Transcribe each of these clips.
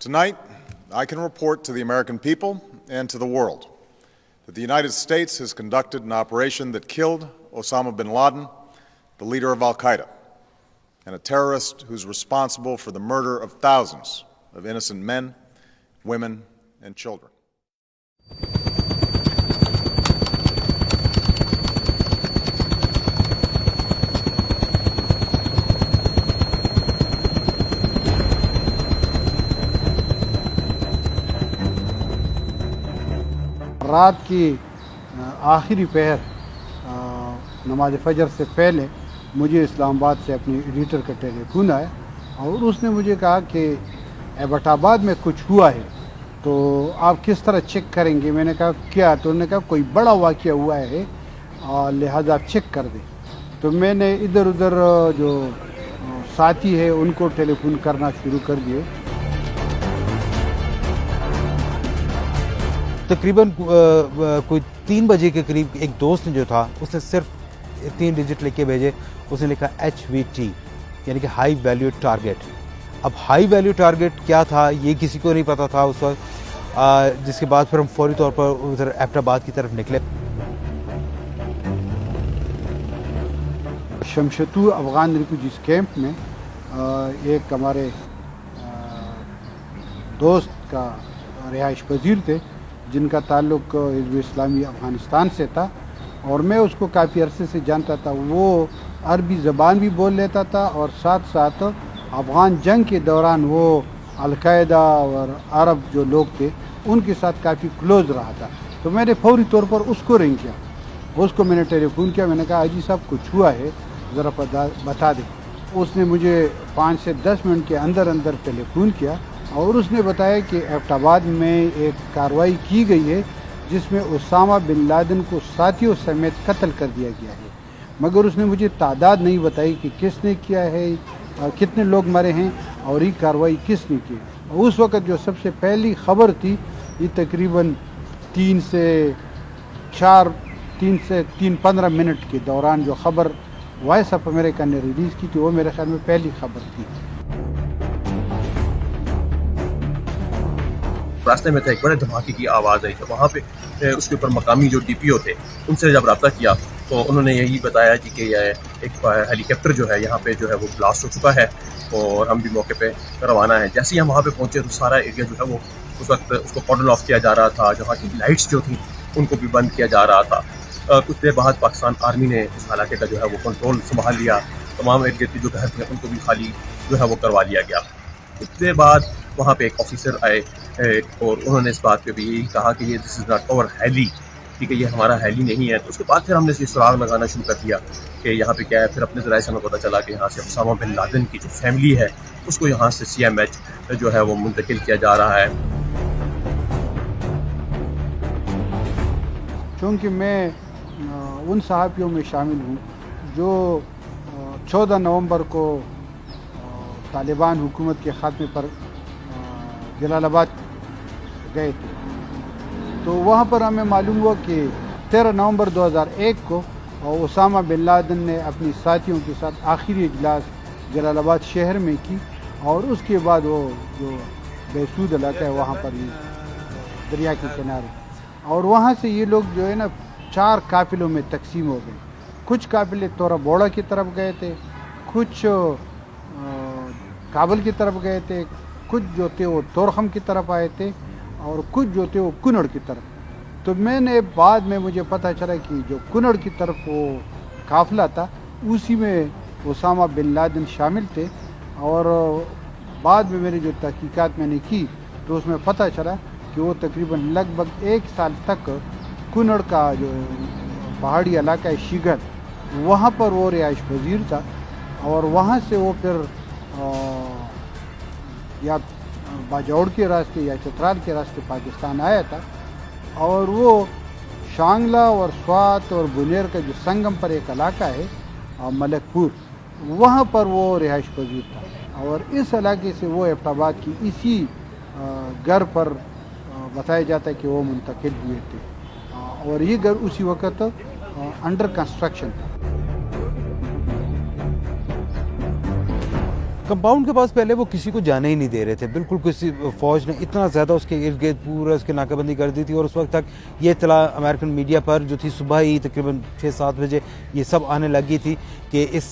Tonight, I can report to the American people and to the world that the United States has conducted an operation that killed Osama bin Laden, the leader of Al-Qaeda, and a terrorist who's responsible for the murder of thousands of innocent men, women, and children. रात की आखिरी पहर नमाज फ़जर से पहले मुझे इस्लामाबाद से अपने एडिटर का टेलीफोन आया और उसने मुझे कहा कि एबटाबाद में कुछ हुआ है तो आप किस तरह चेक करेंगे। मैंने कहा क्या? तो उन्होंने कहा कोई बड़ा वाक़या हुआ है लिहाजा आप चेक कर दें। तो मैंने इधर उधर जो साथी है उनको टेलीफोन करना शुरू कर दिए। तकरीबन कोई 3 बजे के करीब एक दोस्त ने जो था उसने सिर्फ 3 डिजिट लिख के भेजे। उसने लिखा HVT यानी कि हाई वैल्यू टारगेट। अब हाई वैल्यू टारगेट क्या था ये किसी को नहीं पता था उस वक्त, जिसके बाद फिर हम फौरी तौर पर उधर एबटाबाद की तरफ निकले। शमशतू अफगान रिफ्यूजीज कैंप में एक हमारे दोस्त का रिहाइश पजीर थे जिनका ताल्लुक़ हिज़्ब इस्लामी अफ़गानिस्तान से था और मैं उसको काफ़ी अरसे से जानता था। वो अरबी ज़बान भी बोल लेता था और साथ साथ अफ़गान जंग के दौरान वो अल-कायदा और अरब जो लोग थे उनके साथ काफ़ी क्लोज़ रहा था। तो मैंने फौरी तौर पर उसको रिंग किया, उसको मैंने टेलीफोन किया। मैंने कहा हाजी साहब कुछ हुआ है ज़रा बता दें। उसने मुझे 5 से 10 मिनट के अंदर अंदर टेलीफोन किया और उसने बताया कि एबटाबाद में एक कार्रवाई की गई है जिसमें ओसामा बिन लादेन को साथियों समेत कत्ल कर दिया गया है, मगर उसने मुझे तादाद नहीं बताई कि किसने किया है, कितने लोग मरे हैं और ये कार्रवाई किसने की। उस वक़्त जो सबसे पहली ख़बर थी ये तकरीबन 3 से 3-15 मिनट के दौरान जो ख़बर वॉइस ऑफ अमेरिका ने रिलीज़ की थी वो मेरे ख्याल में पहली ख़बर थी। रास्ते में था एक बड़े धमाके की आवाज़ आई। तो वहाँ पे उसके ऊपर मकामी जो DPO थे उनसे जब रब्ता किया तो उन्होंने यही बताया जी कि एक हेलीकॉप्टर जो है यहाँ पे जो है वो ब्लास्ट हो चुका है और हम भी मौके पे रवाना है। जैसे ही हम वहाँ पे पहुँचे तो सारा एरिया जो है वो उस वक्त उसको कॉर्डन ऑफ किया जा रहा था। जहाँ की लाइट्स जो थी उनको भी बंद किया जा रहा था। कुछ देर बाद पाकिस्तान आर्मी ने उस इलाके का जो है वो कंट्रोल संभाल लिया। तमाम इर्द गिर्द जो घर थे उनको भी खाली जो है वो करवा लिया गया। कुछ देर बाद वहाँ पे एक ऑफिसर आए और उन्होंने इस बात पे भी यही कहा कि ये दिस इज़ नॉट आवर हेली, ठीक है, ये हमारा हेली नहीं है। तो उसके बाद फिर हमने सुराग लगाना शुरू कर दिया कि यहाँ पे क्या है। फिर अपने ज़राए से हमें पता चला कि यहाँ से ओसामा बिन लादेन की जो फैमिली है उसको यहाँ से CMH जो है वो मुंतकिल किया जा रहा है। चूँकि मैं उन सहाफ़ियों में शामिल हूँ जो 14 नवंबर को तालिबान हुकूमत के ख़ात्मे पर जलालाबाद गए थे, तो वहाँ पर हमें मालूम हुआ कि 13 नवंबर 2001 को ओसामा बिन लादेन ने अपनी साथियों के साथ आखिरी इजलास जलालाबाद शहर में की और उसके बाद वो जो बेसूद इलाका है वहाँ पर ही दरिया के किनारे, और वहाँ से ये लोग जो है ना 4 काफ़िलों में तकसीम हो गए। कुछ काफ़िले तोरा बोड़ा की तरफ गए थे, कुछ काबल की तरफ गए थे, कुछ जो थे वो तोरखम की तरफ आए थे और कुछ जो थे वो कुनड़ की तरफ। तो मैंने बाद में मुझे पता चला कि जो कुनड़ की तरफ वो काफ़िला था उसी में ओसामा बिन लादेन शामिल थे। और बाद में मेरी जो तहकीकात मैंने की तो उसमें पता चला कि वो तकरीबन लगभग 1 साल तक कुनड़ का जो पहाड़ी इलाका है शिगर वहाँ पर वो रिहाइश पजीर था और वहाँ से वो फिर या बाजौड़ के रास्ते या चतराल के रास्ते पाकिस्तान आया था और वो शांगला और स्वात और बुनेर का जो संगम पर एक इलाका है मलकपुर वहाँ पर वो रिहाइश पजीर था और इस इलाके से वो एबटाबाद की इसी घर पर बताया जाता है कि वो मुंतकिल हुए थे और ये घर उसी वक्त अंडर कंस्ट्रक्शन था। कंपाउंड के पास पहले वो किसी को जाने ही नहीं दे रहे थे, बिल्कुल किसी फ़ौज ने इतना ज़्यादा उसके इर्द गिर्द पूरा उसकी नाकाबंदी कर दी थी। और उस वक्त तक ये इत्तला अमेरिकन मीडिया पर जो थी सुबह ही तकरीबन 6-7 बजे ये सब आने लगी थी कि इस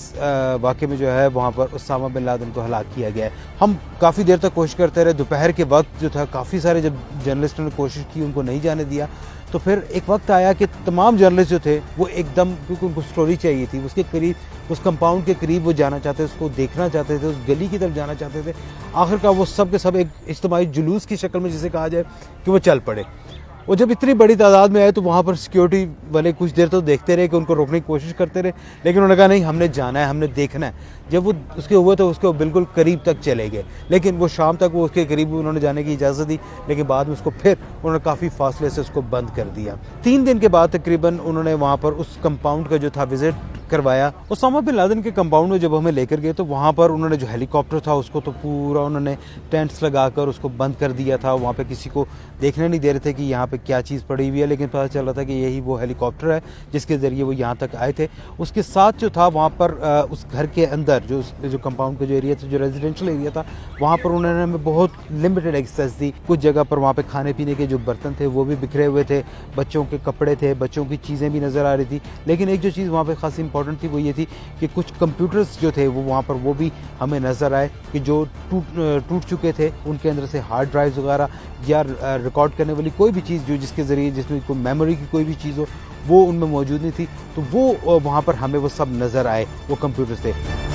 वाक़े में जो है वहाँ पर उसामा बिन लादेन को हलाक किया गया है। हम काफ़ी देर तक कोशिश करते रहे, दोपहर के वक्त जो था काफ़ी सारे जब जर्नलिस्टों ने कोशिश की उनको नहीं जाने दिया, तो फिर एक वक्त आया कि तमाम जर्नलिस्ट जो थे वो एकदम, क्योंकि उनको स्टोरी चाहिए थी, उसके करीब, उस कंपाउंड के करीब वो जाना चाहते थे, उसको देखना चाहते थे, उस गली की तरफ जाना चाहते थे। आखिरकार वो सब के सब एक इज्तिमाई जुलूस की शक्ल में जिसे कहा जाए कि वो चल पड़े। और जब इतनी बड़ी तादाद में आए तो वहाँ पर सिक्योरिटी वाले कुछ देर तो देखते रहे कि उनको रोकने की कोशिश करते रहे, लेकिन उन्होंने कहा नहीं, हमने जाना है, हमने देखना है। जब वो उसके हुए तो उसके बिल्कुल करीब तक चले गए, लेकिन वो शाम तक वो उसके करीब उन्होंने जाने की इजाज़त दी, लेकिन बाद में उसको फिर उन्होंने काफ़ी फासले से उसको बंद कर दिया। 3 दिन के बाद तकरीबन उन्होंने वहाँ पर उस कंपाउंड का जो था विज़िट करवाया। उसामा बिन लादेन के कंपाउंड में जब हमें लेकर गए तो वहाँ पर उन्होंने जो हेलीकॉप्टर था उसको तो पूरा उन्होंने टेंट्स लगाकर उसको बंद कर दिया था। वहाँ पे किसी को देखने नहीं दे रहे थे कि यहाँ पे क्या चीज़ पड़ी हुई है, लेकिन पता चल रहा था कि यही वो हेलीकॉप्टर है जिसके ज़रिए वो यहाँ तक आए थे। उसके साथ जो था वहाँ पर उस घर के अंदर जो कंपाउंड का जो एरिया था, जो रेजिडेंशियल एरिया था, वहाँ पर उन्होंने हमें बहुत लिमिटेड एक्सेस दी। कुछ जगह पर वहाँ पे खाने पीने के जो बर्तन थे वो भी बिखरे हुए थे, बच्चों के कपड़े थे, बच्चों की चीज़ें भी नज़र आ रही थी। लेकिन एक जो चीज़ वहाँ पे ख़ास इंपॉर्टेंट थी वो ये थी कि कुछ कंप्यूटर्स जो थे वो वहाँ पर वो भी हमें नज़र आए कि जो टूट चुके थे, उनके अंदर से हार्ड ड्राइव्स वगैरह या रिकॉर्ड करने वाली कोई भी चीज़ जो जिसके ज़रिए जिसमें कोई मेमोरी की कोई भी चीज़ हो वो उनमें मौजूद नहीं थी। तो वो वहाँ पर हमें वो सब नज़र आए, वो कंप्यूटर्स थे।